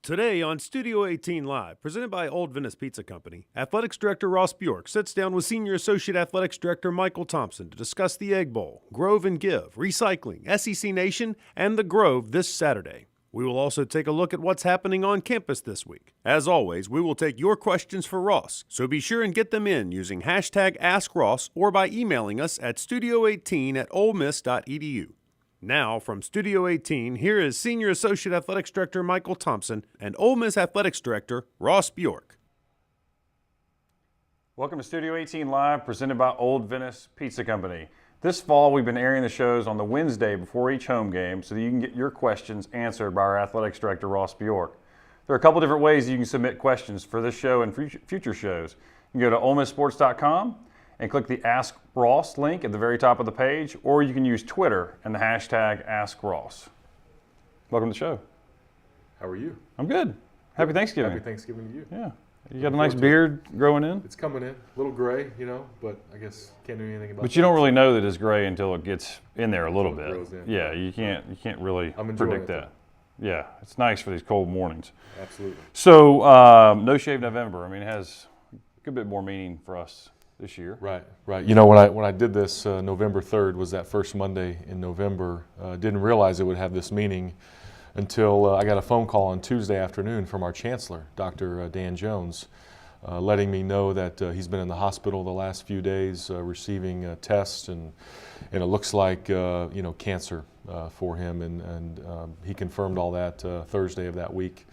Today on Studio 18 Live, presented by Old Venice Pizza Company, Athletics Director Ross Bjork sits down with Senior Associate Athletics Director Michael Thompson to discuss the Egg Bowl, Grove and Give, recycling, SEC Nation, and the Grove this Saturday. We will also take a look at what's happening on campus this week. As always, we will take your questions for Ross, so be sure and get them in using hashtag AskRoss or by emailing us at studio18@olemiss.edu. Now, from Studio 18, here is Senior Associate Athletics Director Michael Thompson and Ole Miss Athletics Director Ross Bjork. Welcome to Studio 18 Live, presented by Old Venice Pizza Company. This fall, we've been airing the shows on the Wednesday before each home game so that you can get your questions answered by our Athletics Director Ross Bjork. There are a couple different ways you can submit questions for this show and future shows. You can go to olemissports.com and click the Ask Ross link at the very top of the page, or you can use Twitter and the hashtag AskRoss. Welcome to the show. How are you? I'm good. Happy Thanksgiving. Happy Thanksgiving to you. Yeah. You got a nice beard growing in? It's coming in. A little gray, but I guess can't do anything about it. But you don't really know that it's gray until it gets in there a little bit. Grows in. Yeah, you can't really predict that. Though. Yeah, it's nice for these cold mornings. Absolutely. So, No Shave November, it has a good bit more meaning for us this year. Right. When I did this, November 3rd was that first Monday in November. Didn't realize it would have this meaning until I got a phone call on Tuesday afternoon from our chancellor, Dr. Dan Jones, letting me know that he's been in the hospital the last few days receiving tests, and it looks like cancer for him, and he confirmed all that Thursday of that week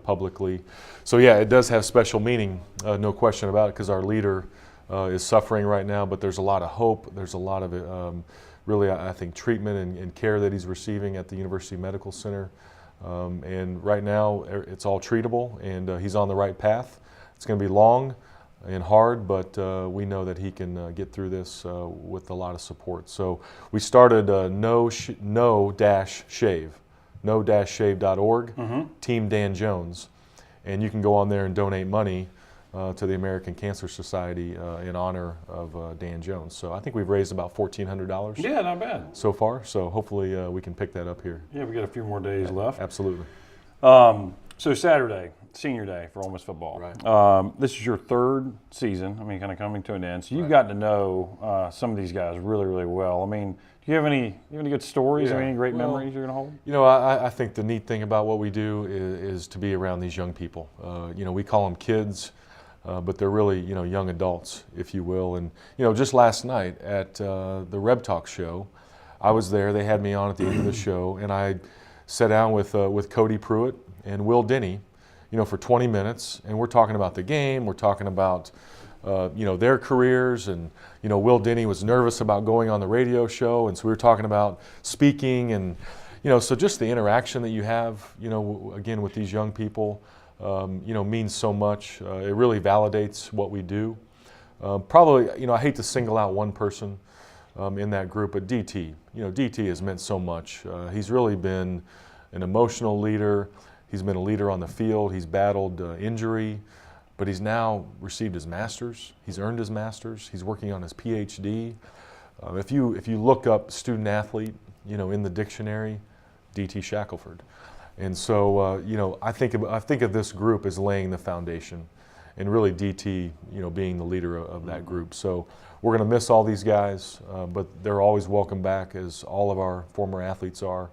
publicly. So yeah, it does have special meaning, no question about it, because our leader is suffering right now, but there's a lot of hope. There's a lot of really, I think, treatment and care that he's receiving at the University Medical Center. And right now, it's all treatable, and he's on the right path. It's going to be long and hard, but we know that he can get through this with a lot of support. So we started no-shave.org, Team Dan Jones, and you can go on there and donate money to the American Cancer Society in honor of Dan Jones. So I think we've raised about $1,400. Yeah, not bad. So far, so hopefully we can pick that up here. Yeah, we got a few more days left. Absolutely. So Saturday, senior day for Ole Miss football. Right. This is your third season, kind of coming to an end. So you've gotten to know some of these guys really, really well. Do you have any good stories or any great memories you're going to hold? I think the neat thing about what we do is to be around these young people. We call them kids. But they're really, young adults, if you will. And, just last night at the Reb Talk show, I was there. They had me on at the end of the show, and I sat down with Cody Pruitt and Will Denny, for 20 minutes. And we're talking about the game. We're talking about, their careers. And, Will Denny was nervous about going on the radio show. And so we were talking about speaking. And, so just the interaction that you have, again, with these young people, means so much. It really validates what we do. Probably, I hate to single out one person in that group, but DT. DT has meant so much. He's really been an emotional leader. He's been a leader on the field. He's battled injury, but he's now received his master's. He's earned his master's. He's working on his PhD. If you look up student athlete, in the dictionary, DT Shackelford. And so, I think of this group as laying the foundation, and really DT, being the leader of that group. So we're going to miss all these guys, but they're always welcome back, as all of our former athletes are.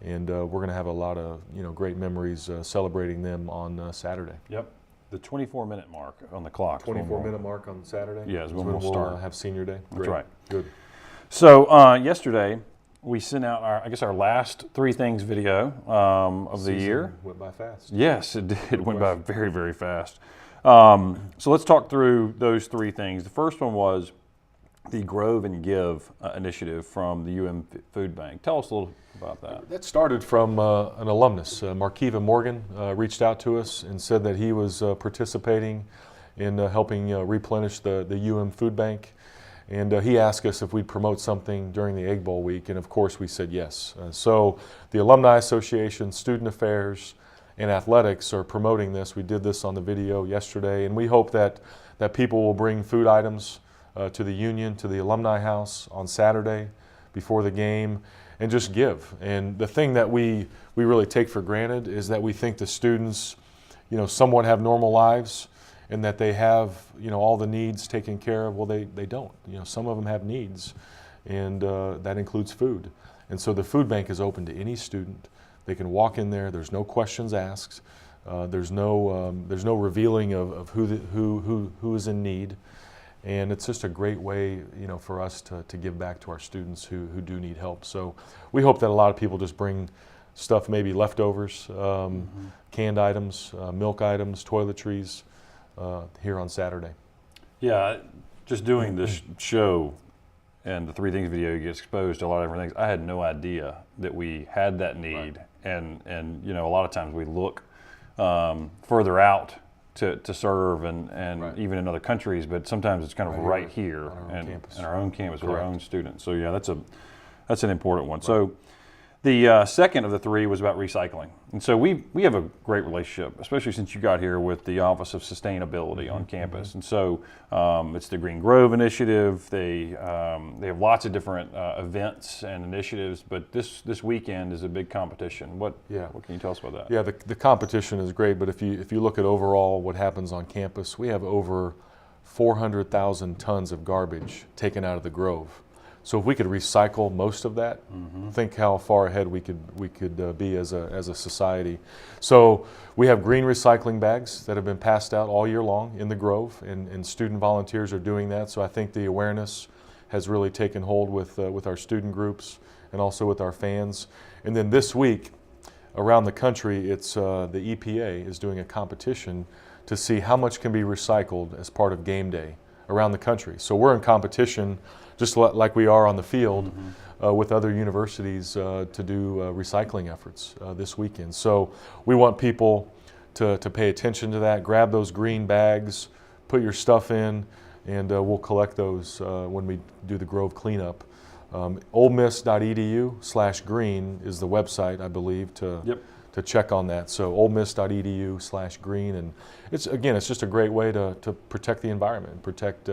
And we're going to have a lot of, great memories celebrating them on Saturday. Yep. The 24-minute mark on the clock. 24-minute mark on Saturday? Yeah, is when we'll start. Have senior day. That's right. Good. So yesterday, we sent out our last three things video of the year. Went by fast. Yes, it did. It went by very, very fast. So let's talk through those three things. The first one was the Grove and Give initiative from the Food Bank. Tell us a little about that. That started from an alumnus. Markiva Morgan reached out to us and said that he was participating in helping replenish the Food Bank. And he asked us if we'd promote something during the Egg Bowl week, and of course we said yes. So the Alumni Association, Student Affairs, and Athletics are promoting this. We did this on the video yesterday, and we hope that people will bring food items to the Union, to the Alumni House on Saturday before the game. and just give. And the thing that we really take for granted is that we think the students, somewhat have normal lives and that they have, all the needs taken care of. Well, they don't. Some of them have needs, and that includes food. And so the food bank is open to any student. They can walk in there. There's no questions asked. There's no revealing of who is in need. And it's just a great way, for us to give back to our students who do need help. So we hope that a lot of people just bring stuff, maybe leftovers, canned items, milk items, toiletries, here on Saturday. Yeah, just doing this show and the Three Things video, you get exposed to a lot of different things. I had no idea that we had that need, and a lot of times we look further out to serve and even in other countries, but sometimes it's kind of right here and our own campus with our own students. So yeah, that's an important one. So the second of the three was about recycling. And so we have a great relationship, especially since you got here, with the Office of Sustainability on campus. And so it's the Green Grove Initiative. They have lots of different events and initiatives, but this weekend is a big competition. What can you tell us about that? Yeah, the competition is great, but if you look at overall what happens on campus, we have over 400,000 tons of garbage taken out of the Grove. So if we could recycle most of that, think how far ahead we could be as a society. So we have green recycling bags that have been passed out all year long in the Grove, and student volunteers are doing that. So I think the awareness has really taken hold with our student groups and also with our fans. And then this week, around the country, it's the EPA is doing a competition to see how much can be recycled as part of game day around the country. So we're in competition, just like we are on the field, with other universities to do recycling efforts this weekend. So we want people to pay attention to that. Grab those green bags, put your stuff in, and we'll collect those when we do the Grove cleanup. olemiss.edu/green is the website, I believe, to check on that. So olemiss.edu/green, and it's just a great way to protect the environment and protect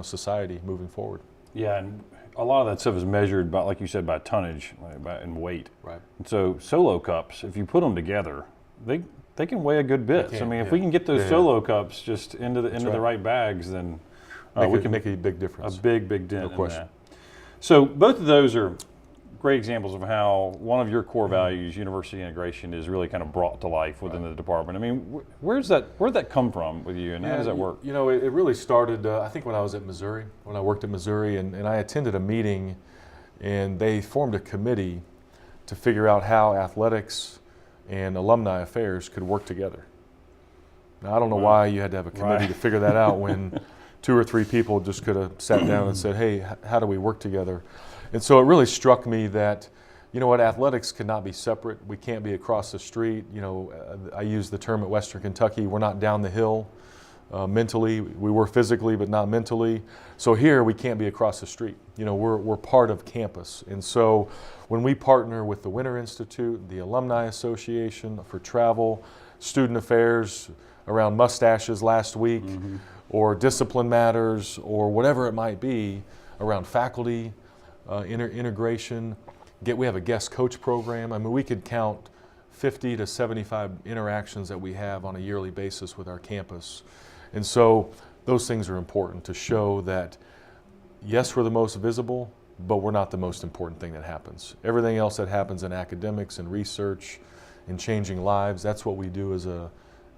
society moving forward. Yeah, and a lot of that stuff is measured by, like you said, by tonnage and weight. Right. And so solo cups, if you put them together, they can weigh a good bit. So, I mean, if we can get those solo cups just into the right bags, then we can make a big difference. A big dent. No question. In that. So both of those are great examples of how one of your core values, university integration, is really kind of brought to life within the department. I mean, where'd that come from with you, and how does that work? It really started, I think, when I was at Missouri, when I worked at Missouri, and I attended a meeting, and they formed a committee to figure out how athletics and alumni affairs could work together. Now, I don't know why you had to have a committee to figure that out when 2 or 3 people just could have sat down and said, hey, how do we work together? And so it really struck me that, athletics cannot be separate. We can't be across the street. I use the term at Western Kentucky, we're not down the hill mentally. We were physically, but not mentally. So here we can't be across the street. We're part of campus. And so when we partner with the Winter Institute, the Alumni Association for travel, student affairs around mustaches last week, or discipline matters, or whatever it might be around faculty, integration. We have a guest coach program. I mean, we could count 50 to 75 interactions that we have on a yearly basis with our campus. And so those things are important to show that, yes, we're the most visible, but we're not the most important thing that happens. Everything else that happens in academics and research and changing lives, that's what we do as an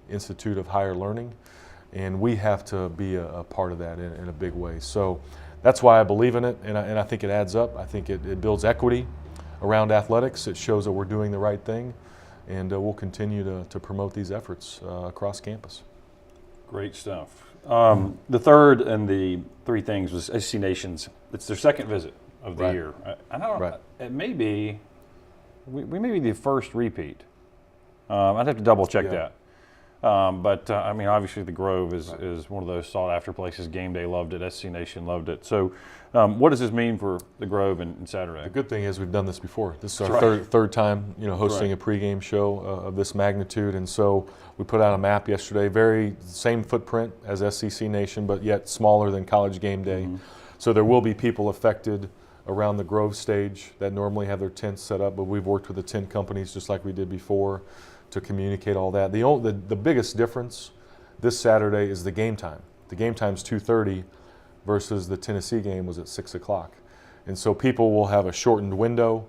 institute of higher learning. And we have to be a part of that in a big way. So that's why I believe in it, and I think it adds up. I think it builds equity around athletics. It shows that we're doing the right thing, and we'll continue to promote these efforts across campus. Great stuff. The third and the Three Things was SEC Nations. It's their second visit of the year. I know it may be, we may be the first repeat. I'd have to double check that. But I mean, obviously the Grove is one of those sought after places. Game Day loved it. SC Nation loved it. So what does this mean for the Grove and Saturday? The good thing is we've done this before. This is our third time, hosting a pregame show of this magnitude. And so we put out a map yesterday, very same footprint as SEC Nation, but yet smaller than College Game Day. So there will be people affected around the Grove stage that normally have their tents set up, but we've worked with the tent companies just like we did before to communicate all that. The biggest difference this Saturday is the game time. The game time's 2:30 versus the Tennessee game was at 6 o'clock. And so people will have a shortened window,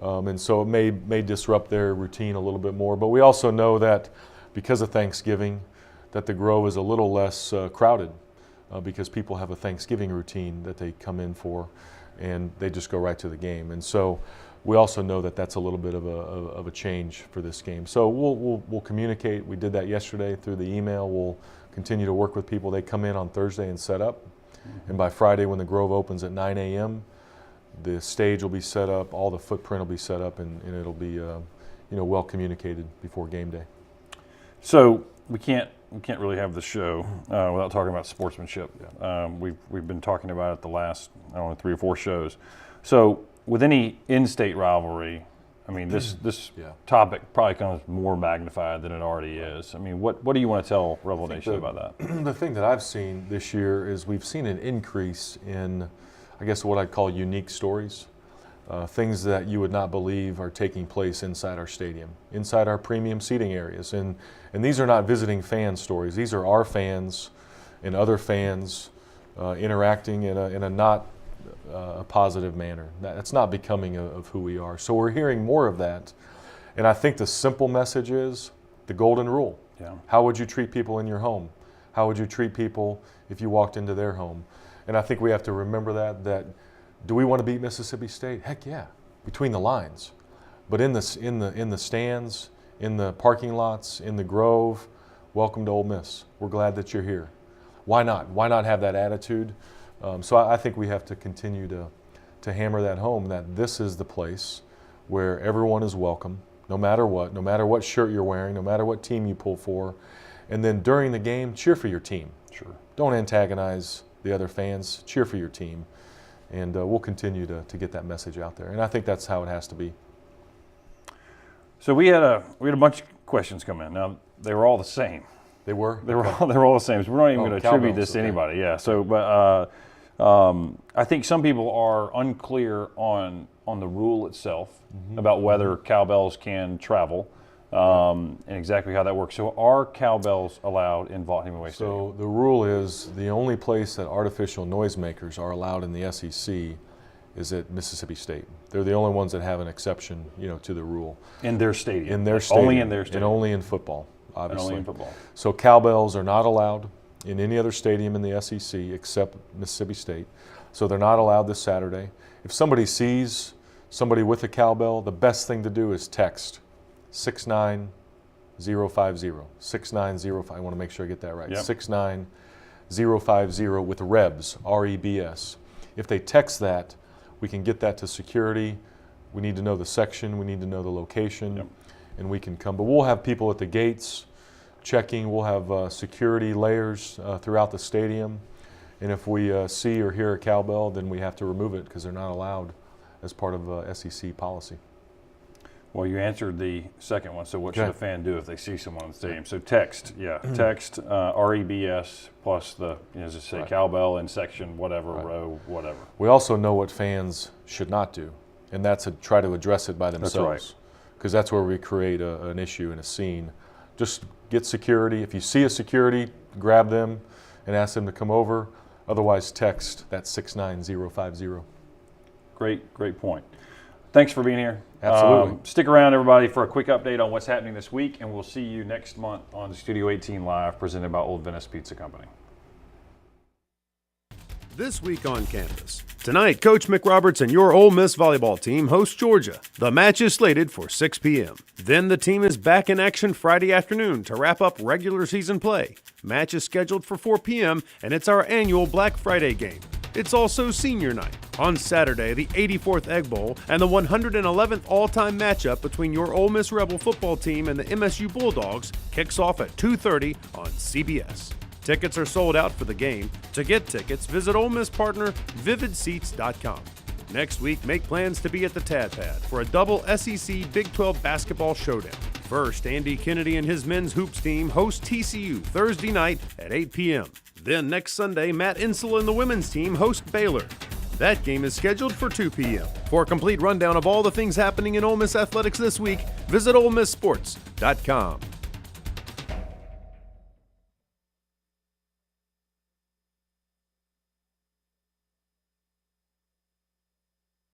and so it may disrupt their routine a little bit more. But we also know that because of Thanksgiving, that the Grove is a little less crowded because people have a Thanksgiving routine that they come in for, and they just go right to the game. And so we also know that that's a little bit of a change for this game. So we'll communicate. We did that yesterday through the email. We'll continue to work with people. They come in on Thursday and set up. And by Friday, when the Grove opens at 9 a.m., the stage will be set up, all the footprint will be set up, and it'll be well communicated before game day. So we can't really have the show without talking about sportsmanship. Yeah. We've been talking about it the last 3 or 4 shows. So with any in-state rivalry, I mean this topic probably comes more magnified than it already is. I mean, what do you want to tell Rebel Nation about that? The thing that I've seen this year is we've seen an increase in, I guess, what I'd call unique stories, things that you would not believe are taking place inside our stadium, inside our premium seating areas. And these are not visiting fan stories. These are our fans and other fans interacting in a not a positive manner. That's not becoming of who we are. So we're hearing more of that. And I think the simple message is the golden rule. Yeah. How would you treat people in your home? How would you treat people if you walked into their home? And I think we have to remember that do we want to beat Mississippi State? Heck yeah, between the lines. But in the stands, in the parking lots, in the Grove, welcome to Ole Miss. We're glad that you're here. Why not? Why not have that attitude? So I think we have to continue to hammer that home, that this is the place where everyone is welcome, no matter what shirt you're wearing, no matter what team you pull for. And then during the game, cheer for your team. Sure. Don't antagonize the other fans. Cheer for your team. And we'll continue to get that message out there. And I think that's how it has to be. So we had a bunch of questions come in. Now they were all the same. They were all the same. So we're not even going to attribute this to okay. anybody. Yeah. So, but I think some people are unclear on the rule itself about whether cowbells can travel and exactly how that works. So, are cowbells allowed in Vaught Hemingway Stadium? So the rule is the only place that artificial noisemakers are allowed in the SEC is at Mississippi State. They're the only ones that have an exception, to the rule. In their stadium. In their stadium. Only in their stadium. And only in football, obviously. And only in football. So cowbells are not allowed in any other stadium in the SEC except Mississippi State. So they're not allowed this Saturday. If somebody sees somebody with a cowbell, the best thing to do is text 69050. 6905. I want to make sure I get that right. Yep. 69050 with REBS, R-E-B-S. If they text that, we can get that to security. We need to know the section. We need to know the location. Yep. And we can come. But we'll have people at the gates checking. We'll have security layers throughout the stadium. And if we see or hear a cowbell, then we have to remove it because they're not allowed as part of SEC policy. Well, you answered the second one. So what should a fan do if they see someone in the stadium? So text, text REBS plus the, just say cowbell in section whatever, row, whatever. We also know what fans should not do, and that's to try to address it by themselves. That's right. Because that's where we create an issue and a scene. Just get security. If you see a security, grab them and ask them to come over. Otherwise, text that 69050. Great point. Thanks for being here. Absolutely. Stick around, everybody, for a quick update on what's happening this week, and we'll see you next month on Studio 18 Live, presented by Old Venice Pizza Company. This week on campus. Tonight, Coach McRoberts and your Ole Miss volleyball team host Georgia. The match is slated for 6 p.m. Then the team is back in action Friday afternoon to wrap up regular season play. Match is scheduled for 4 p.m., and it's our annual Black Friday game. It's also senior night. On Saturday, the 84th Egg Bowl and the 111th all-time matchup between your Ole Miss Rebel football team and the MSU Bulldogs kicks off at 2:30 on CBS. Tickets are sold out for the game. To get tickets, visit Ole Miss partner vividseats.com. Next week, make plans to be at the Tad Pad for a double SEC Big 12 basketball showdown. First, Andy Kennedy and his men's hoops team host TCU Thursday night at 8 p.m. Then next Sunday, Matt Insel and the women's team host Baylor. That game is scheduled for 2 p.m. For a complete rundown of all the things happening in Ole Miss athletics this week, visit OleMissSports.com.